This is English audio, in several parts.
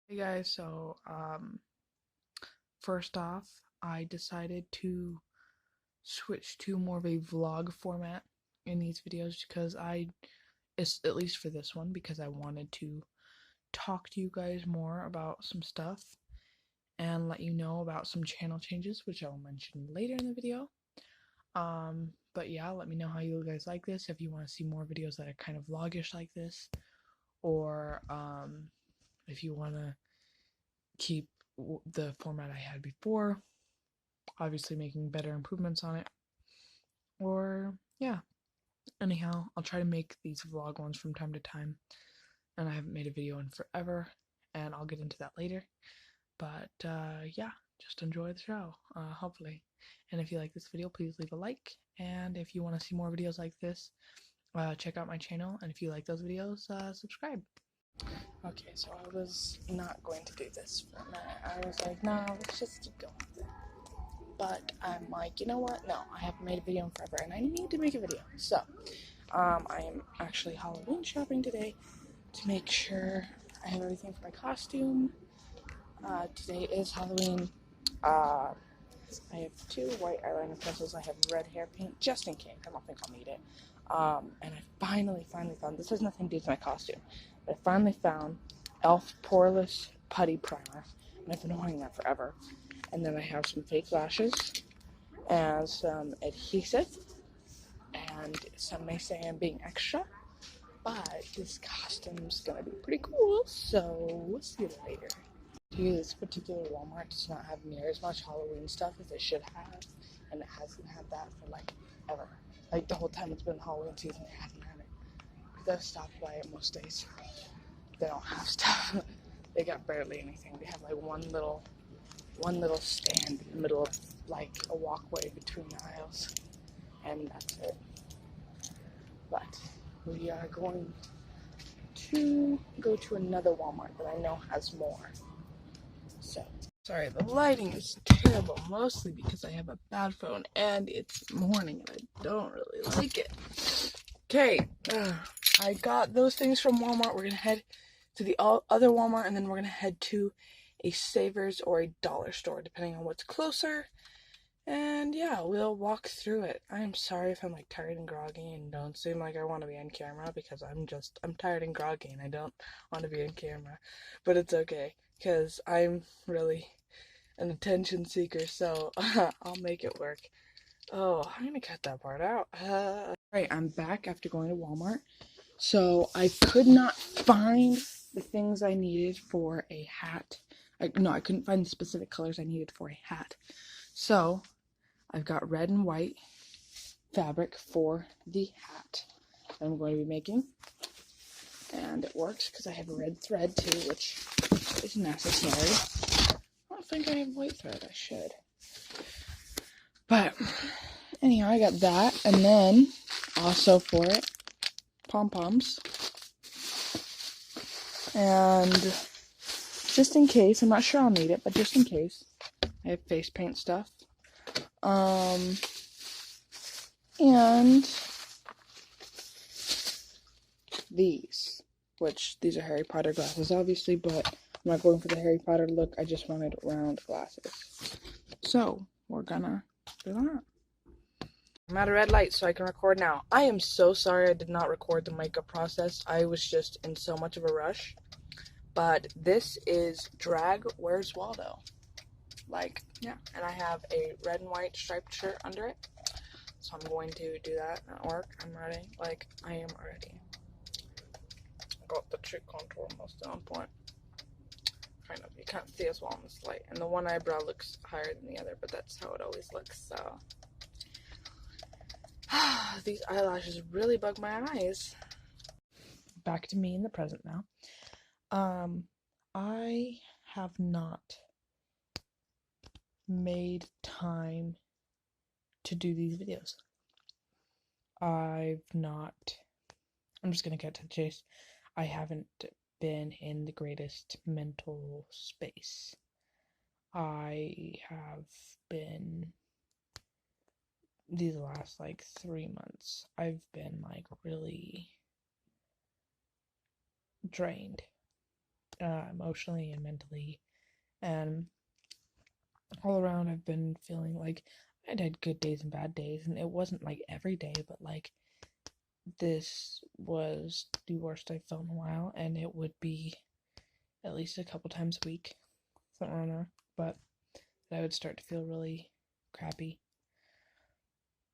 Hey guys, first off, I decided to switch to more of a vlog format in these videos because at least for this one, because I wanted to talk to you guys more about some stuff and let you know about some channel changes, which I will mention later in the video. But yeah, let me know how you guys like this, if you want to see more videos that are kind of vlogish like this, or if you want to keep the format I had before, obviously making better improvements on it. Or, yeah. Anyhow, I'll try to make these vlog ones from time to time. And I haven't made a video in forever, and I'll get into that later. But, yeah, just enjoy the show, hopefully. And if you like this video, please leave a like. And if you want to see more videos like this, check out my channel. And if you like those videos, subscribe. Okay, so I was not going to do this for a minute. I was like, nah, let's just keep going with it. But I'm like, you know what? No, I haven't made a video in forever, and I need to make a video. So, I am actually Halloween shopping today to make sure I have everything for my costume. Today is Halloween. I have 2 white eyeliner pencils. I have red hair paint, just in case. I don't think I'll need it. And I finally found, this has nothing to do with my costume, but I finally found e.l.f. Poreless Putty Primer, and I've been wanting that forever. And then I have some fake lashes, and some adhesive, and some may say I'm being extra, but this costume's gonna be pretty cool, so we'll see you later. This particular Walmart does not have near as much Halloween stuff as it should have, and it hasn't had that for like ever. Like the whole time it's been Halloween season, they haven't had it. They've stopped by it most days. They don't have stuff. They got barely anything. They have like one little stand in the middle of like a walkway between the aisles, and that's it. But we are going to go to another Walmart that I know has more. So, sorry, the lighting is terrible, mostly because I have a bad phone and it's morning and I don't really like it. Okay, I got those things from Walmart. We're gonna head to the other Walmart, and then we're gonna head to a Savers or a dollar store, depending on what's closer. And yeah, we'll walk through it. I'm sorry if I'm like tired and groggy and don't seem like I want to be on camera, because I'm tired and groggy and I don't want to be on camera. But it's okay, because I'm really an attention seeker, so I'll make it work. Oh, I'm gonna cut that part out. Alright, I'm back after going to Walmart. So I could not find the things I needed for a hat. No, I couldn't find the specific colors I needed for a hat. So I've got red and white fabric for the hat that I'm going to be making. And it works because I have red thread too, which is necessary. I don't think I have white thread. I should. But anyhow, I got that. And then also for it, pom-poms. And just in case, I'm not sure I'll need it, but just in case, I have face paint stuff. And these are Harry Potter glasses, obviously, but I'm not going for the Harry Potter look. I just wanted round glasses. So, we're gonna do that. I'm at a red light, so I can record now. I am so sorry I did not record the makeup process. I was just in so much of a rush. But this is Drag Where's Waldo. Like, yeah. And I have a red and white striped shirt under it. So I'm going to do that at work. I'm ready. Like, I am ready. Got the cheek contour almost on point. Kind of. You can't see as well in this light. And the one eyebrow looks higher than the other, but that's how it always looks, so. These eyelashes really bug my eyes. Back to me in the present now. I have not made time to do these videos. I'm just gonna get to the chase. I haven't been in the greatest mental space. I have been, these last like 3 months, I've been like really drained. emotionally and mentally, and all around I've been feeling like I'd had good days and bad days, and it wasn't like every day, but like this was the worst I felt in a while, and it would be at least a couple times a week, something around there, but I would start to feel really crappy,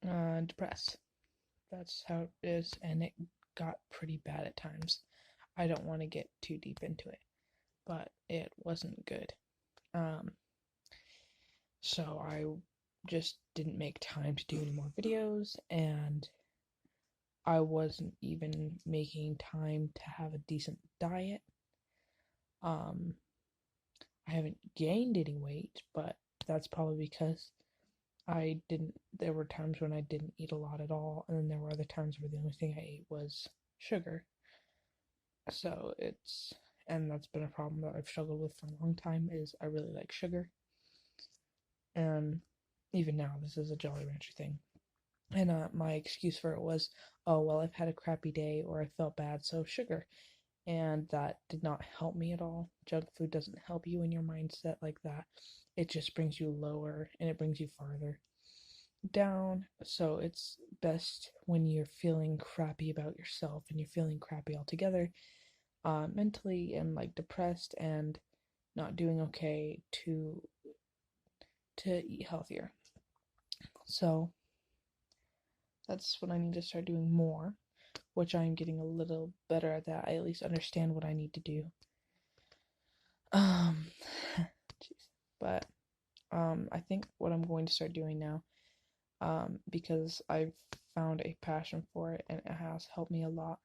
depressed. That's how it is, and it got pretty bad at times. I don't want to get too deep into it, but it wasn't good. So I just didn't make time to do any more videos, and I wasn't even making time to have a decent diet. I haven't gained any weight, but that's probably because there were times when I didn't eat a lot at all, and then there were other times where the only thing I ate was sugar. So and that's been a problem that I've struggled with for a long time, is I really like sugar. And even now, this is a Jolly Rancher thing. And my excuse for it was, oh, well, I've had a crappy day or I felt bad, so sugar. And that did not help me at all. Junk food doesn't help you in your mindset like that. It just brings you lower and it brings you farther down. So it's best when you're feeling crappy about yourself and you're feeling crappy altogether, mentally and like depressed and not doing okay, to eat healthier. So that's what I need to start doing more, which I'm getting a little better at that. I at least understand what I need to do. Jeez. But I think what I'm going to start doing now, because I've found a passion for it and it has helped me a lot.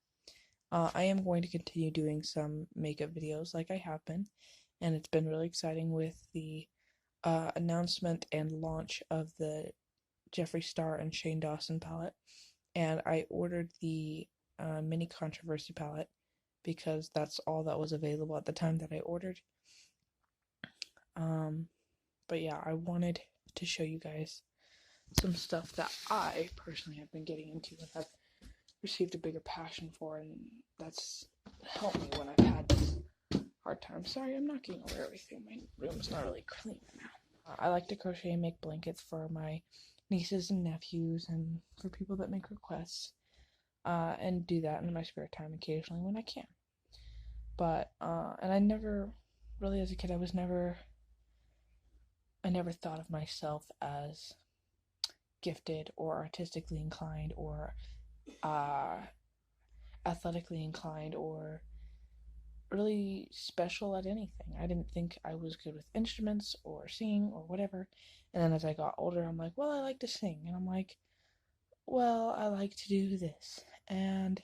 I am going to continue doing some makeup videos like I have been, and it's been really exciting with the announcement and launch of the Jeffree Star and Shane Dawson palette. And I ordered the mini controversy palette because that's all that was available at the time that I ordered. But yeah, I wanted to show you guys some stuff that I personally have been getting into and have received a bigger passion for, and that's helped me when I've had this hard time. Sorry, I'm knocking over everything. My room's not really clean now. I like to crochet and make blankets for my nieces and nephews and for people that make requests, and do that in my spare time occasionally when I can. But and I never really, as a kid, I never thought of myself as gifted or artistically inclined or athletically inclined or really special at anything. I didn't think I was good with instruments or singing or whatever. And then as I got older, I'm like, well, I like to sing. And I'm like, well, I like to do this. And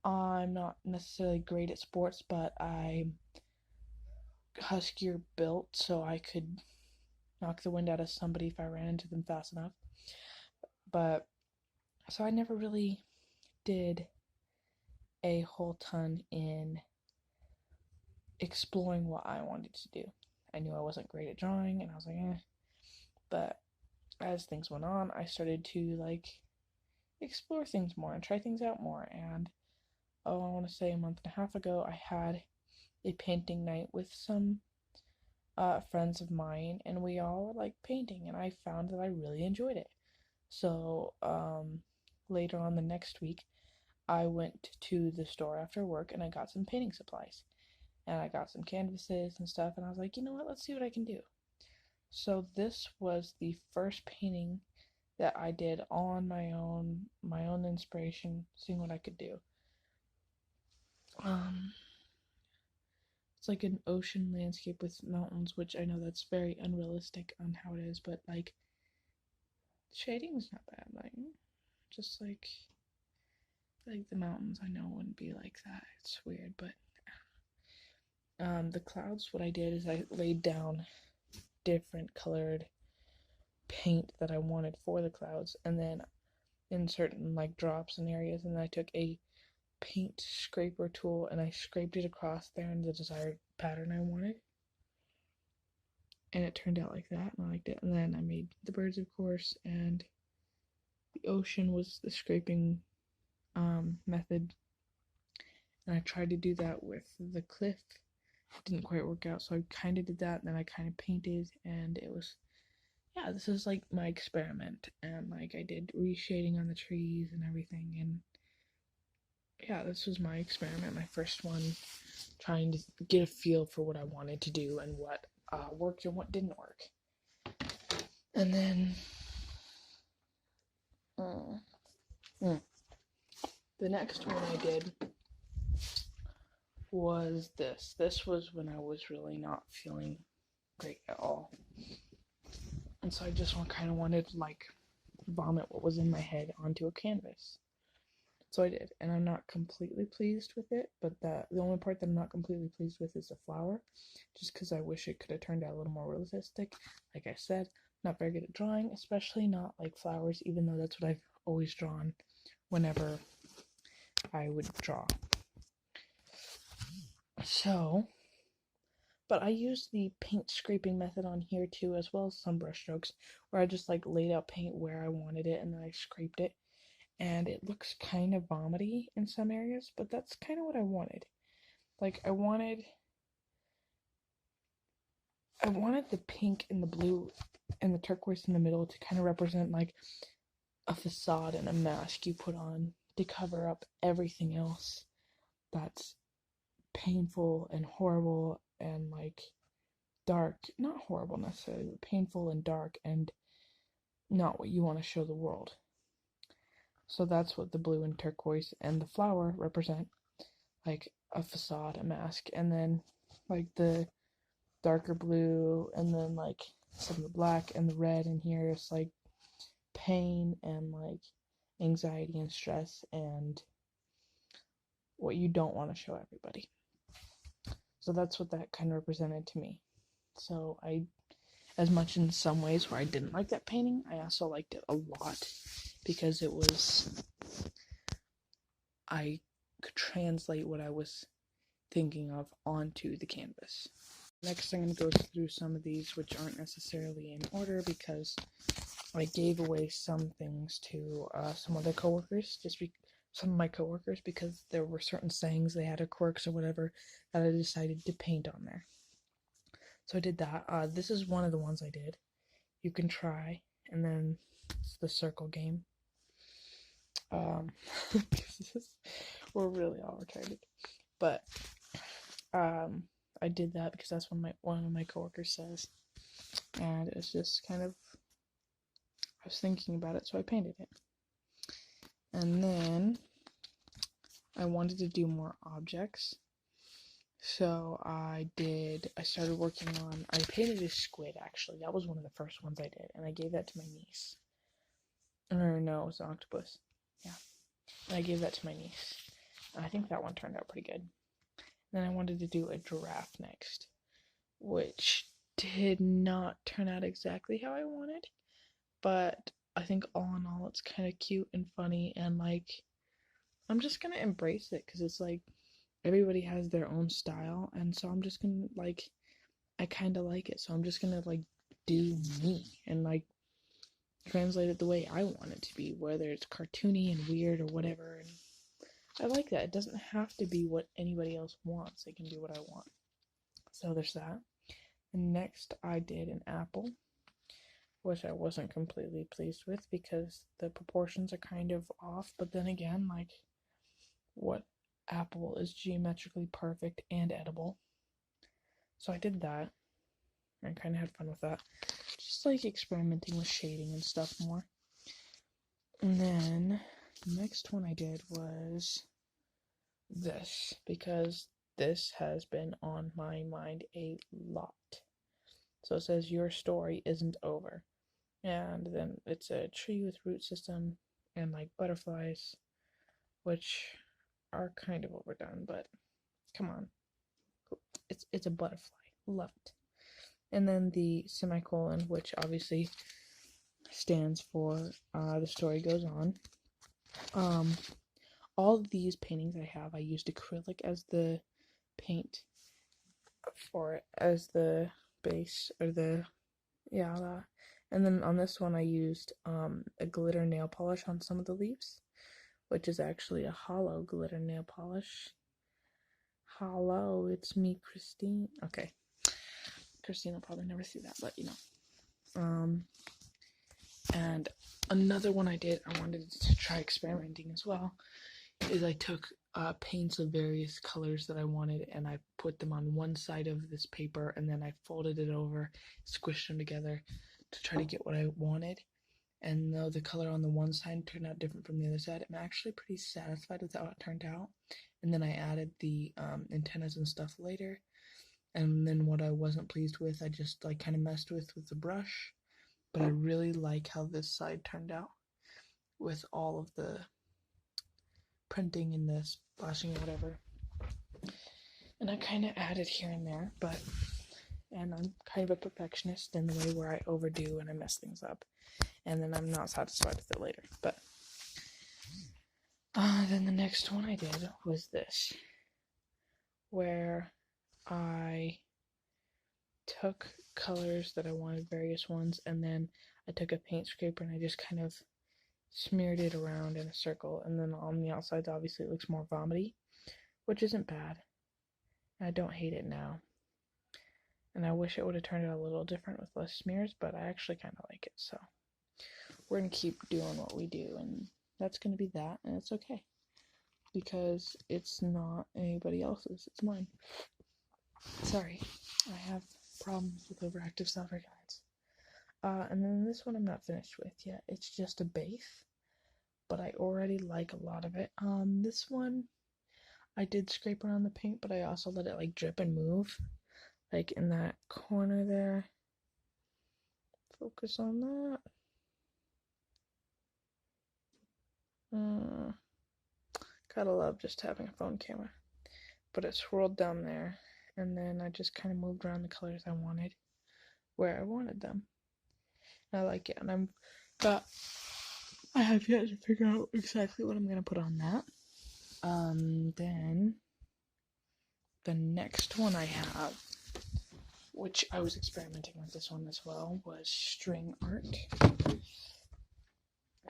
I'm not necessarily great at sports, but I'm huskier built, so I could knock the wind out of somebody if I ran into them fast enough. But so I never really did a whole ton in exploring what I wanted to do. I knew I wasn't great at drawing, and I was like, eh. But as things went on, I started to like explore things more and try things out more. And I want to say a month and a half ago, I had a painting night with some friends of mine, and we all were like painting, and I found that I really enjoyed it. So later on the next week, I went to the store after work and I got some painting supplies. And I got some canvases and stuff, and I was like, you know what, let's see what I can do. So this was the first painting that I did on my own inspiration, seeing what I could do. It's like an ocean landscape with mountains, which I know that's very unrealistic on how it is, but like shading's not bad. Like just like the mountains, I know wouldn't be like that. It's weird, but the clouds, what I did is I laid down different colored paint that I wanted for the clouds, and then in certain like drops and areas, and then I took a paint scraper tool and I scraped it across there in the desired pattern I wanted, and it turned out like that, and I liked it. And then I made the birds, of course, and the ocean was the scraping method, and I tried to do that with the cliff didn't quite work out, so I kind of did that, and then I kind of painted, and it was, yeah, this is like my experiment, and like I did reshading on the trees and everything, and yeah, this was my experiment, my first one, trying to get a feel for what I wanted to do and what worked and what didn't work. And then the next one I did was this. This was when I was really not feeling great at all. And so I just kind of wanted to like vomit what was in my head onto a canvas. So I did, and I'm not completely pleased with it, but the only part that I'm not completely pleased with is the flower, just because I wish it could have turned out a little more realistic. Like I said, not very good at drawing, especially not like flowers, even though that's what I've always drawn whenever I would draw. So, but I used the paint scraping method on here too, as well as some brush strokes, where I just like laid out paint where I wanted it and then I scraped it. And it looks kind of vomity in some areas, but that's kind of what I wanted. Like, I wanted the pink and the blue and the turquoise in the middle to kind of represent like a facade and a mask you put on to cover up everything else that's painful and horrible and like dark. Not horrible necessarily, but painful and dark and not what you want to show the world. So that's what the blue and turquoise and the flower represent, like a facade, a mask, and then like the darker blue, and then like some of the black and the red in here is like pain and like anxiety and stress and what you don't want to show everybody. So that's what that kind of represented to me. So I, as much in some ways where I didn't like that painting, I also liked it a lot because it was, I could translate what I was thinking of onto the canvas. Next, I'm going to go through some of these which aren't necessarily in order because I gave away some things to some other coworkers, some of my coworkers, because there were certain sayings they had or quirks or whatever that I decided to paint on there. So I did that. This is one of the ones I did. You can try, and then it's the circle game. We're really all retarded, but I did that because that's what one of my coworkers says, and it's just kind of, I was thinking about it, so I painted it. And then I wanted to do more objects, so I started working on, I painted a squid actually. That was one of the first ones I did, and I gave that to my niece. Or no, it was an octopus. Yeah. And I gave that to my niece. I think that one turned out pretty good. Then I wanted to do a giraffe next, which did not turn out exactly how I wanted, but I think all in all it's kind of cute and funny, and like I'm just gonna embrace it because it's like everybody has their own style, and so I'm just gonna like, I kind of like it, so I'm just gonna like do me and like translate it the way I want it to be, whether it's cartoony and weird or whatever. And I like that. It doesn't have to be what anybody else wants. I can do what I want. So there's that. And next I did an apple, which I wasn't completely pleased with because the proportions are kind of off. But then again, like, what apple is geometrically perfect and edible? So I did that. I kind of had fun with that. Just like experimenting with shading and stuff more. And then the next one I did was this, because this has been on my mind a lot. So it says, your story isn't over. And then it's a tree with root system and like butterflies, which are kind of overdone, but come on. It's a butterfly. Love it. And then the semicolon, which obviously stands for the story goes on. All of these paintings I have, I used acrylic as the paint for it, as the base, or the, yeah, and then on this one I used a glitter nail polish on some of the leaves, which is actually a hollow glitter nail polish. Hello, it's me, Christine. Okay. Christine will probably never see that, but you know. And another one I did, I wanted to try experimenting as well, is I took paints of various colors that I wanted and I put them on one side of this paper and then I folded it over, squished them together to try to get what I wanted. And though the color on the one side turned out different from the other side, I'm actually pretty satisfied with how it turned out. And then I added the antennas and stuff later. And then what I wasn't pleased with, I just like kind of messed with the brush. But I really like how this side turned out with all of the printing and the splashing or whatever. And I kind of added here and there, and I'm kind of a perfectionist in the way where I overdo and I mess things up. And then I'm not satisfied with it later. But then the next one I did was this, where I took colors that I wanted, various ones, and then I took a paint scraper and I just kind of smeared it around in a circle, and then on the outsides obviously it looks more vomity, which isn't bad. I don't hate it now. And I wish it would have turned out a little different with less smears, but I actually kind of like it, so we're going to keep doing what we do, and that's going to be that, and it's okay. Because it's not anybody else's, it's mine. Sorry, I have problems with overactive self-reliance. And then this one I'm not finished with yet. It's just a base, but I already like a lot of it. This one, I did scrape around the paint, but I also let it like drip and move. Like in that corner there. Focus on that. Gotta love just having a phone camera. But it swirled down there, and then I just kind of moved around the colors I wanted, where I wanted them. And I like it, and I have yet to figure out exactly what I'm gonna put on that. Then the next one I have, which I was experimenting with this one as well, was string art.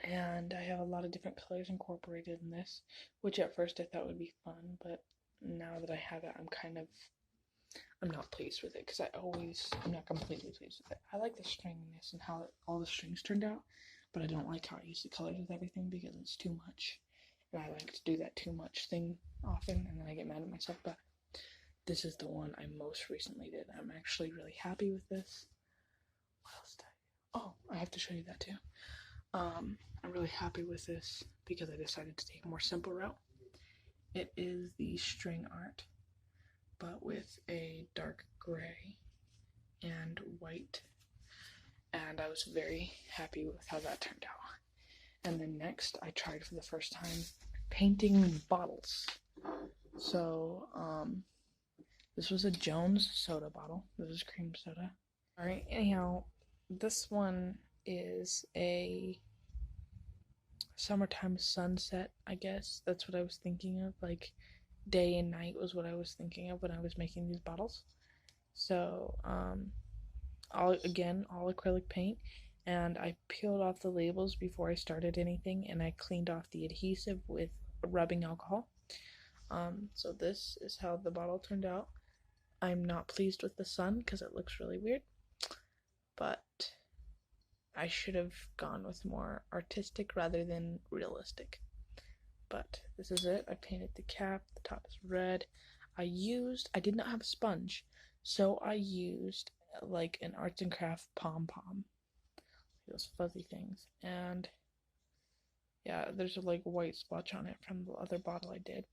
And I have a lot of different colors incorporated in this, which at first I thought would be fun, but now that I have it, I'm not pleased with it, because I'm not completely pleased with it. I like the stringiness and how all the strings turned out, but I don't like how I use the colors with everything because it's too much. And I like to do that too much thing often, and then I get mad at myself, but this is the one I most recently did. I'm actually really happy with this. What else did I do? Oh, I have to show you that too. I'm really happy with this because I decided to take a more simple route. It is the string art, but with a dark gray and white, and I was very happy with how that turned out. And then next, I tried for the first time painting bottles. So, this was a Jones soda bottle. This is cream soda. Alright, anyhow, this one is a summertime sunset, I guess. That's what I was thinking of. Like, day and night was what I was thinking of when I was making these bottles. So, all acrylic paint, and I peeled off the labels before I started anything, and I cleaned off the adhesive with rubbing alcohol. So this is how the bottle turned out. I'm not pleased with the sun because it looks really weird, but I should have gone with more artistic rather than realistic. But this is it. I painted the cap. The top is red. I did not have a sponge, so I used like an arts and craft pom-pom. Those fuzzy things. And yeah, there's a like white splotch on it from the other bottle I did.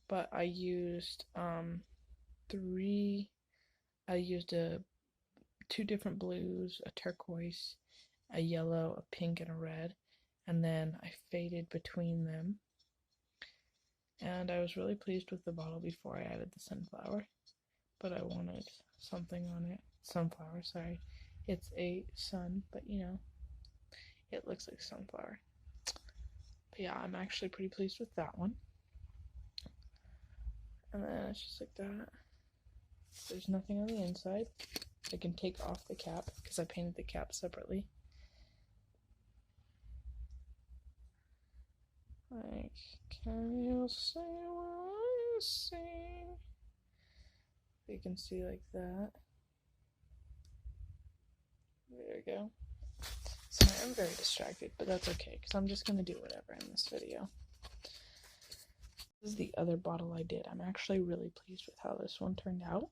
But I used two different blues, a turquoise, a yellow, a pink, and a red, and then I faded between them. And I was really pleased with the bottle before I added the sunflower, but I wanted something on it. Sunflower, sorry. It's a sun, but you know, it looks like sunflower. But yeah, I'm actually pretty pleased with that one. And then it's just like that. There's nothing on the inside. I can take off the cap because I painted the cap separately. Like, can you see what I focusing. You can see like that. There we go. Sorry, I'm very distracted, but that's okay, because I'm just going to do whatever in this video. This is the other bottle I did. I'm actually really pleased with how this one turned out.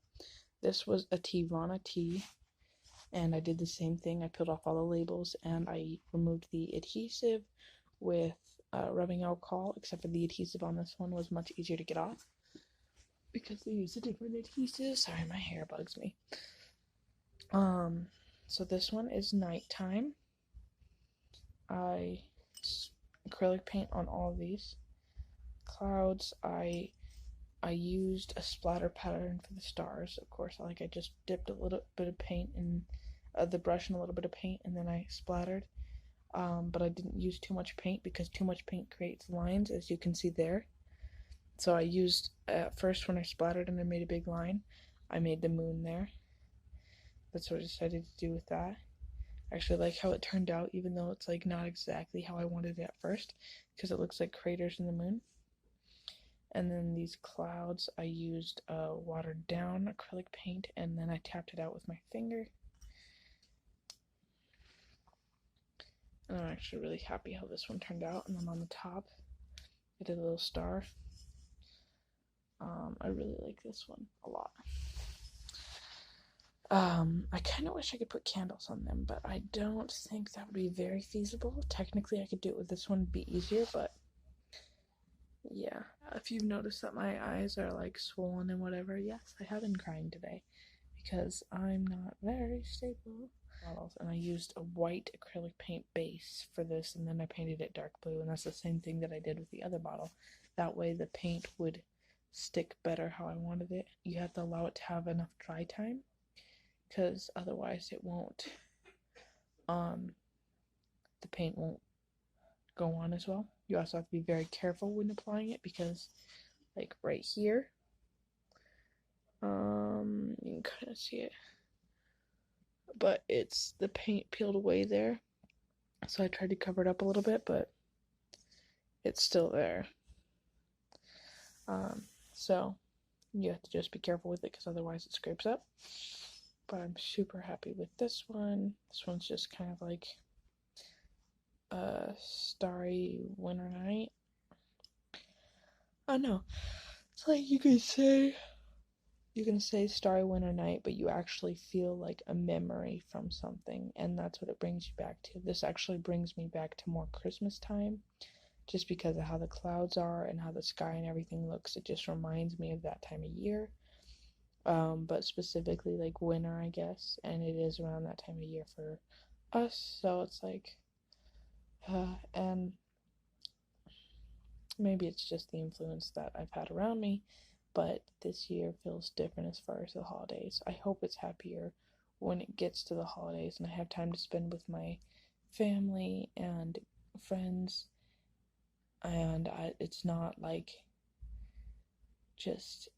This was a Teavana tea, and I did the same thing. I peeled off all the labels, and I removed the adhesive with rubbing alcohol, except for the adhesive on this one was much easier to get off, because they used a different adhesive. Sorry, my hair bugs me. So this one is nighttime. I acrylic paint on all of these. Clouds, I used a splatter pattern for the stars. Of course, I just dipped a little bit of paint in the brush and a little bit of paint, and then I splattered. But I didn't use too much paint, because too much paint creates lines, as you can see there. So I used, at first when I splattered and I made a big line, I made the moon there. That's what I decided to do with that. I actually like how it turned out, even though it's like not exactly how I wanted it at first, because it looks like craters in the moon. And then these clouds, I used watered down acrylic paint, and then I tapped it out with my finger. And I'm actually really happy how this one turned out. And then on the top, I did a little star. I really like this one a lot. I kind of wish I could put candles on them, but I don't think that would be very feasible. Technically, I could do it with this one, it'd be easier, but yeah. If you've noticed that my eyes are like swollen and whatever, yes, I have been crying today, because I'm not very stable. And I used a white acrylic paint base for this, and then I painted it dark blue, and that's the same thing that I did with the other bottle. That way the paint would stick better how I wanted it. You have to allow it to have enough dry time, because otherwise it won't, the paint won't go on as well. You also have to be very careful when applying it, because like right here, you can kind of see it, but it's the paint peeled away there, so I tried to cover it up a little bit, but it's still there. So you have to just be careful with it, because otherwise it scrapes up. But I'm super happy with this one. This one's just kind of like a starry winter night. Oh no, it's like you can say starry winter night, but you actually feel like a memory from something, and that's what it brings you back to. This actually brings me back to more Christmas time, just because of how the clouds are and how the sky and everything looks. It just reminds me of that time of year. But specifically like winter, I guess, and it is around that time of year for us, so it's like, and maybe it's just the influence that I've had around me, but this year feels different as far as the holidays. I hope it's happier when it gets to the holidays and I have time to spend with my family and friends, and it's not like just,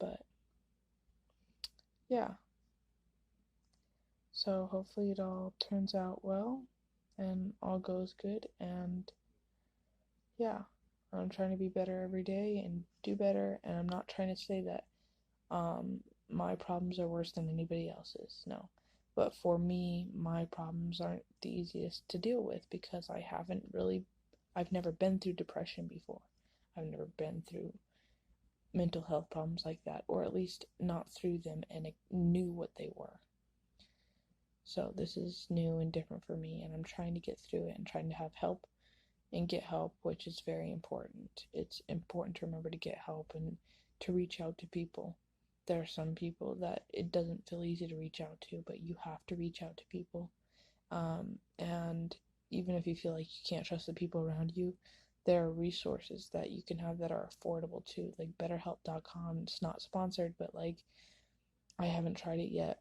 but yeah. So hopefully it all turns out well and all goes good, and yeah, I'm trying to be better every day and do better, and I'm not trying to say that my problems are worse than anybody else's, no. But for me, my problems aren't the easiest to deal with, because I've never been through depression before. I've never been through mental health problems like that, or at least not through them, and I knew what they were. So this is new and different for me, and I'm trying to get through it and trying to have help and get help, which is very important. It's important to remember to get help and to reach out to people. There are some people that it doesn't feel easy to reach out to, but you have to reach out to people. And even if you feel like you can't trust the people around you, there are resources that you can have that are affordable too, like BetterHelp.com. It's not sponsored, but like, I haven't tried it yet,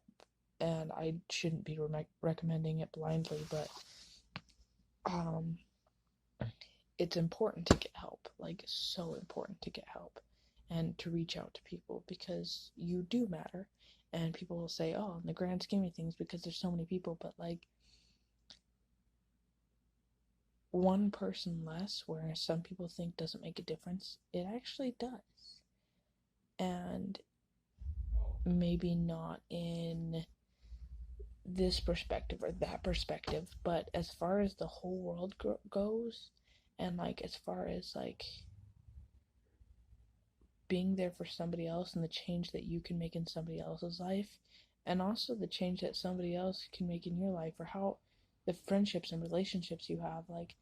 and I shouldn't be recommending it blindly, but it's important to get help, like so important to get help and to reach out to people, because you do matter. And people will say, oh, in the grand scheme of things, because there's so many people, but like, one person less, where some people think doesn't make a difference, it actually does. And maybe not in this perspective or that perspective, but as far as the whole world goes, and like as far as like being there for somebody else and the change that you can make in somebody else's life, and also the change that somebody else can make in your life, or how the friendships and relationships you have, like,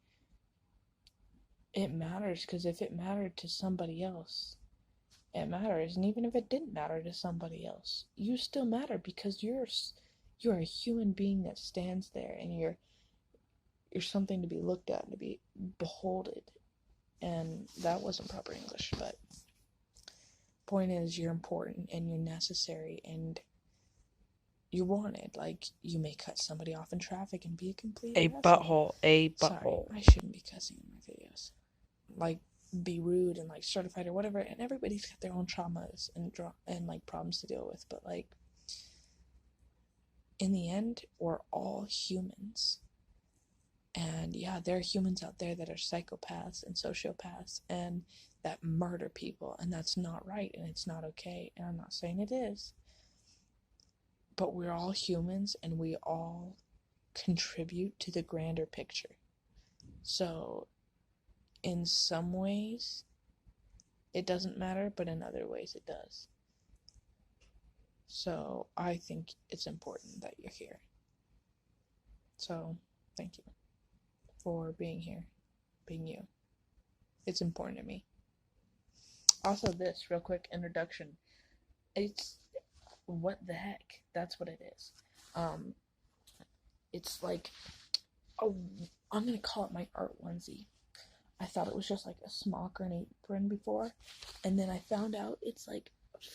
it matters. Because if it mattered to somebody else, it matters. And even if it didn't matter to somebody else, you still matter, because you're a human being that stands there, and you're something to be looked at and to be beholded. And that wasn't proper English, but point is, you're important and you're necessary and you're wanted. Like, you may cut somebody off in traffic and be a complete butthole. A Sorry, butthole. I shouldn't be cussing in my videos. Like, be rude and like certified or whatever, and everybody's got their own traumas and like problems to deal with, but like, in the end, we're all humans. And yeah, there are humans out there that are psychopaths and sociopaths and that murder people, and that's not right, and it's not okay, and I'm not saying it is. But we're all humans, and we all contribute to the grander picture. So, in some ways, it doesn't matter, but in other ways, it does. So, I think it's important that you're here. So, thank you for being here, being you. It's important to me. Also, this real quick introduction. It's what the heck? That's what it is. It's like, oh, I'm gonna call it my art onesie. I thought it was just like a smock or an apron before, and then I found out it's like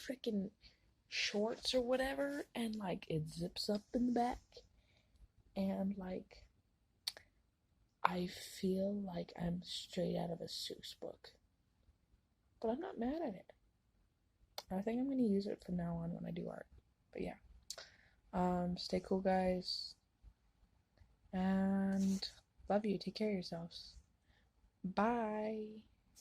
freaking shorts or whatever, and like it zips up in the back, and like I feel like I'm straight out of a Seuss book, but I'm not mad at it. I think I'm gonna use it from now on when I do art. But yeah, stay cool, guys, and love you. Take care of yourselves. Bye.